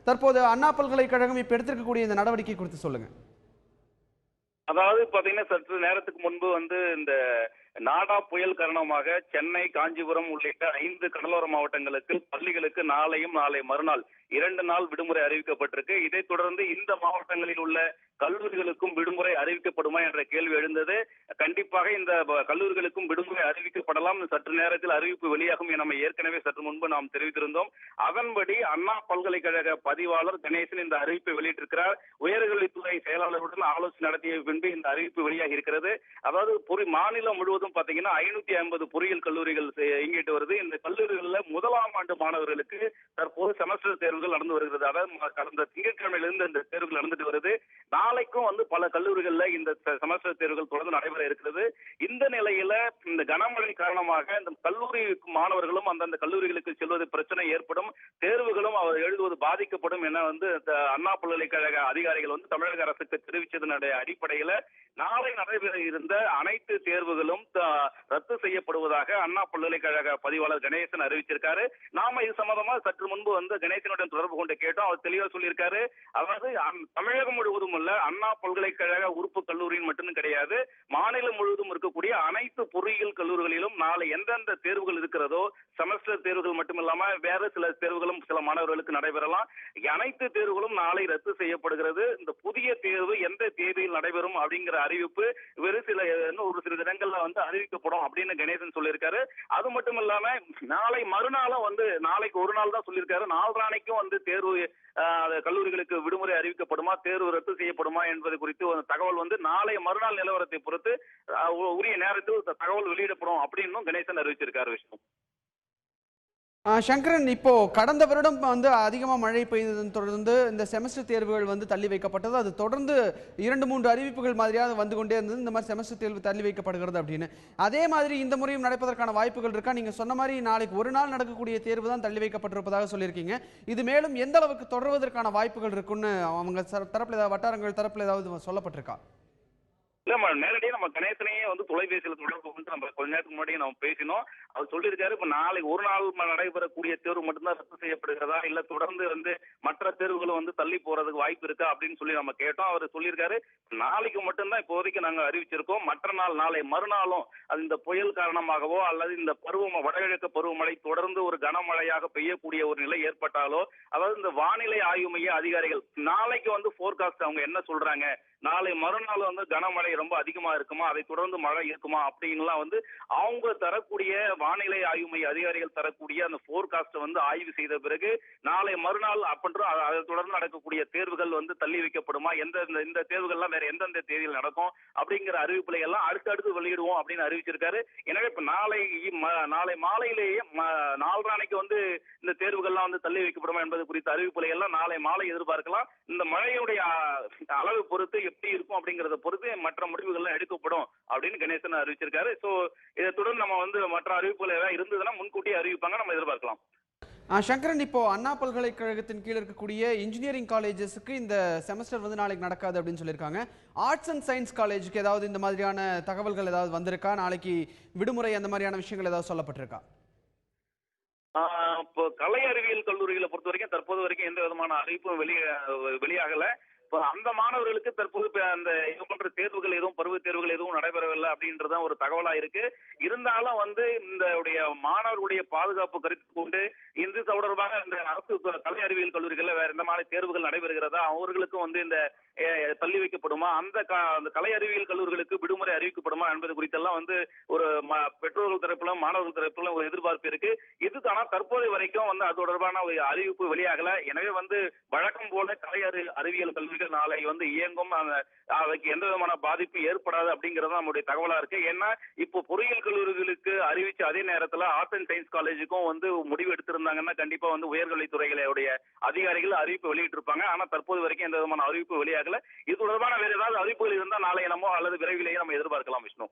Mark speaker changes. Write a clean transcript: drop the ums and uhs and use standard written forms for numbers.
Speaker 1: தற்போது அண்ணா பல்கலைக்கழகம் இப்ப எடுத்திருக்கக்கூடிய இந்த நடவடிக்கை குறித்து சொல்லுங்க.
Speaker 2: அதாவது பாத்தீங்கன்னா சற்று நேரத்துக்கு முன்பு இந்த நாடா புயல் காரணமாக சென்னை, காஞ்சிபுரம் உள்ளிட்ட 5 கடலோர மாவட்டங்களுக்கு பள்ளிகளுக்கு நாளையும் நாளை மறுநாள் 2 நாள் விடுமுறை அறிவிக்கப்பட்டிருக்கு. இதைத் தொடர்ந்து இந்த மாவட்டங்களில் உள்ள கல்லூரிகளுக்கும் விடுமுறை அறிவிக்கப்படுமா என்ற கேள்வி எழுந்தது. கண்டிப்பாக இந்த கல்லூரிகளுக்கும் விடுமுறை அறிவிக்கப்படலாம். சற்று நேரத்தில் அறிவிப்பு வெளியாகும் என நம்ம ஏற்கனவே சற்று முன்பு நாம் தெரிவித்திருந்தோம். அதன்படி அண்ணா பல்கலைக்கழக பதிவாளர் கணேசன் இந்த அறிவிப்பை வெளியிட்டிருக்கிறார். உயர்கல்வித்துறை செயலாளருடன் ஆலோசனை நடத்திய பின்பு இந்த அறிவிப்பு வெளியாகி இருக்கிறது. அதாவது மாநிலம் முழுவதும் பாத்தீங்கன்னா 550 பொறியியல் கல்லூரிகள் இயங்கிட்டு வருது. இந்த கல்லூரிகளில் முதலாம் ஆண்டு மாணவர்களுக்கு தற்போது செமஸ்டர் தேர்வுகள் நடந்து வருகிறது. அதாவது கடந்த திங்கட்கிழமையிலிருந்து இந்த தேர்வுகள் நடந்துட்டு வருது. நாளைக்கும் பல கல்லூரிகள்ல இந்த செமஸ்டர் தேர்வுகள் தொடர்ந்து நடைபெற இருக்கிறது. இந்த நிலையில இந்த கனமழை காரணமாக இந்த கல்லூரி மாணவர்களும் அந்தந்த கல்லூரிகளுக்கு செல்வது பிரச்சனை ஏற்படும், தேர்வுகளும் அவர் எழுதுவது பாதிக்கப்படும் என அண்ணா பல்கலைக்கழக அதிகாரிகள் தமிழக அரசுக்கு தெரிவித்ததனுடைய அடிப்படையில நாளை நடைபெற இருந்த அனைத்து தேர்வுகளும் ரத்து செய்யப்படுவதாக அண்ணா பல்கலைக்கழக பதிவாளர் கணேசன் அறிவிச்சிருக்காரு. நாம இது சம்பந்தமா சற்று முன்பு கணேசனுடன் தொடர்பு கொண்டு கேட்டோம். அவர் தெளிவா சொல்லியிருக்காரு. அதாவது தமிழகம் முழுவதும் உள்ள அண்ணா பல்கலைக்கழக உறுப்பு கல்லூரியின் மட்டும் கிடையாது, மாநிலம் முழுவதும் இருக்கக்கூடிய அனைத்து பொறியியல் கல்லூரிகளிலும் நாளை எந்தெந்த தேர்வுகள் இருக்கிறதோ, செமஸ்டர் தேர்வுகள் மட்டுமில்லாம வேற சில தேர்வுகளும் சில மாணவர்களுக்கு நடைபெறலாம். அனைத்து தேர்வுகளும் நாளை ரத்து செய்யப்படுகிறது. இந்த புதிய தேர்வு எந்த தேதியில் நடைபெறும் அப்படிங்கிற அறிவிப்பு ஒரு சில இடங்கள்ல அறிவிக்கப்படும் அப்படின்னு கணேசன் சொல்லியிருக்காரு. அது மட்டும் இல்லாம நாளை மறுநாளும் நாளைக்கு ஒரு நாள் தான் சொல்லியிருக்காரு. நாளைக்கும் தேர்வு கல்லூரிகளுக்கு விடுமுறை அறிவிக்கப்படுமா, தேர்வு ரத்து செய்யப்படுமா என்பது குறித்து ஒரு தகவல் நாளை மறுநாள் நிலவரத்தை பொறுத்து உரிய நேரத்தில் தகவல் வெளியிடப்படும் அப்படின்னு கணேசன் அறிவிச்சிருக்காரு. விஷ்ணு
Speaker 1: சங்கரன், இப்போ கடந்த வருடம் அதிகமா மழை பெய்ததன் தொடர்ந்து இந்த செமஸ்டர் தேர்வுகள் தள்ளி வைக்கப்பட்டது. அது தொடர்ந்து 2-3 அறிவிப்புகள் மாதிரியாக வந்து கொண்டே இருந்தது, இந்த மாதிரி செமஸ்டர் தேர்வு தள்ளி வைக்கப்படுகிறது அப்படின்னு. அதே மாதிரி இந்த முறையும் நடப்பதற்கான வாய்ப்புகள் இருக்கா? நீங்க சொன்ன மாதிரி நாளைக்கு ஒரு நாள் நடக்கக்கூடிய தேர்வு தான் தள்ளி வைக்கப்பட்டிருப்பதாக சொல்லியிருக்கீங்க. இது மேலும் எந்த அளவுக்கு தொடர்வதற்கான வாய்ப்புகள் இருக்குன்னு அவங்க தரப்புல ஏதாவது, வட்டாரங்கள் தரப்புல ஏதாவது சொல்லப்பட்டிருக்கா?
Speaker 2: இல்ல, நேரடியாக நம்ம கணேசனையே தொலைபேசியில் தொடர்பு கொண்டு நம்ம கொஞ்ச நேரத்துக்கு முன்னாடியே நம்ம பேசினோம். அவர் சொல்லியிருக்காரு, இப்ப நாளைக்கு ஒரு நாள் நடைபெறக்கூடிய தேர்வு மட்டும்தான் ரத்து செய்யப்படுகிறதா, இல்ல தொடர்ந்து மற்ற தேர்வுகளும் தள்ளி போறதுக்கு வாய்ப்பு இருக்கா அப்படின்னு சொல்லி நம்ம கேட்டோம். அவர் சொல்லியிருக்காரு, நாளைக்கு மட்டும்தான் இப்போதைக்கு நாங்க அறிவிச்சிருக்கோம். மற்ற நாள் நாளை மறுநாளும் அது இந்த புயல் காரணமாகவோ அல்லது இந்த வடகிழக்கு பருவமழை தொடர்ந்து ஒரு கனமழையாக பெய்யக்கூடிய ஒரு நிலை ஏற்பட்டாலோ, அதாவது இந்த வானிலை ஆய்வு மைய அதிகாரிகள் நாளைக்கு போர்காஸ்ட் அவங்க என்ன சொல்றாங்க, நாளை மறுநாள் கனமழை ரொம்ப அதிகமா இருக்குமா, அதை தொடர்ந்து மழை இருக்குமா அப்படின்லாம் அவங்க தரக்கூடிய வானிலை ஆய்வு மைய அதிகாரிகள் தரக்கூடிய அந்த போர்காஸ்ட் ஆய்வு செய்த பிறகு நாளை மறுநாள் அப்படின்ற அதை தொடர்ந்து நடக்கக்கூடிய தேர்வுகள் தள்ளி வைக்கப்படுமா, இந்த தேர்வுகள்லாம் வேற எந்தெந்த தேதியில் நடக்கும் அப்படிங்கிற அறிவிப்புகளை எல்லாம் அடுத்தடுத்து வெளியிடுவோம் அப்படின்னு அறிவிச்சிருக்காரு. எனவே இப்ப நாளை மாலையிலேயே நாளைக்கு இந்த தேர்வுகள்லாம் தள்ளி வைக்கப்படுமா என்பது குறித்த அறிவிப்புகளை எல்லாம் நாளை மாலை எதிர்பார்க்கலாம். இந்த மழையுடைய அளவு பொறுத்து எப்படி இருக்கும் அப்படிங்கறத பொறுத்து மற்ற முடிவுகள் எடுக்கப்படும் அப்படின்னு கணேசன் அறிவிச்சிருக்காரு. சோ இதை தொடர்ந்து நம்ம மற்ற அறிவிப்புகள் ஏதாவது இருந்ததுன்னா முன்கூட்டியே அறிவிப்பாங்க, நம்ம எதிர்பார்க்கலாம்.
Speaker 1: சங்கரன், இப்போ அண்ணா பல்கலைக்கழகத்தின் கீழ் இருக்கக்கூடிய இன்ஜினியரிங் காலேஜஸ்க்கு இந்த செமஸ்டர் நாளைக்கு நடக்காது அப்படின்னு சொல்லியிருக்காங்க. ஆர்ட்ஸ் அண்ட் சயின்ஸ் காலேஜுக்கு ஏதாவது இந்த மாதிரியான தகவல்கள் ஏதாவது வந்திருக்கா? நாளைக்கு விடுமுறை அந்த மாதிரியான விஷயங்கள் ஏதாவது சொல்லப்பட்டிருக்கா?
Speaker 2: இப்போ கலை அறிவியல் கல்லூரிகளை பொறுத்த வரைக்கும் தற்போது வரைக்கும் எந்த விதமான அறிவிப்பும் வெளியாகல. அந்த மாணவர்களுக்கு தற்போது அந்த இது போன்ற தேர்வுகள் எதுவும் பருவ தேர்வுகள் எதுவும் நடைபெறவில்லை அப்படின்றதான் ஒரு தகவலா இருக்கு. இருந்தாலும் இந்த மாணவர்களுடைய பாதுகாப்பு கருத்து கொண்டு இது தொடர்பாக இந்த அரசு கலை அறிவியல் கல்லூரிகள்ல வேற எந்த மாதிரி தேர்வுகள் நடைபெறுகிறதா, அவர்களுக்கும் இந்த தள்ளி வைக்கப்படுமா, அந்த கலை அறிவியல் கல்லூரிகளுக்கு விடுமுறை அறிவிக்கப்படுமா என்பது குறித்தெல்லாம் ஒரு பெற்றோர்கள் தரப்பிலும் மாணவர்கள் தரப்பிலும் ஒரு எதிர்பார்ப்பு இருக்கு. இதுதானா தற்போது வரைக்கும் அது தொடர்பான ஒரு அறிவிப்பு வெளியாகல. எனவே வழக்கம் போல கலை அறிவியல் கல்லூரிகள் நாளை இயங்கும், அதுக்கு எந்த விதமான பாதிப்பு ஏற்படாது அப்படிங்கறது நம்முடைய தகவலா இருக்கு. ஏன்னா இப்போ பொறியியல் கல்லூரிகளுக்கு அறிவிச்ச அதே நேரத்துல ஆர்ட்ஸ் அண்ட் சயின்ஸ் காலேஜுக்கும் முடிவு எடுத்திருந்தாங்கன்னா கண்டிப்பா உயர்கல்வித்துறைகளுடைய அதிகாரிகள் அறிவிப்பு வெளியிட்டு இருப்பாங்க. ஆனா தற்போது வரைக்கும் எந்த விதமான அறிவிப்பு வெளியாகல. இது தொடர்பான வேற ஏதாவது அறிவிப்புகள் இருந்தா நாளை அல்லது விரைவிலேயே நம்ம எதிர்பார்க்கலாம். விஷ்ணு.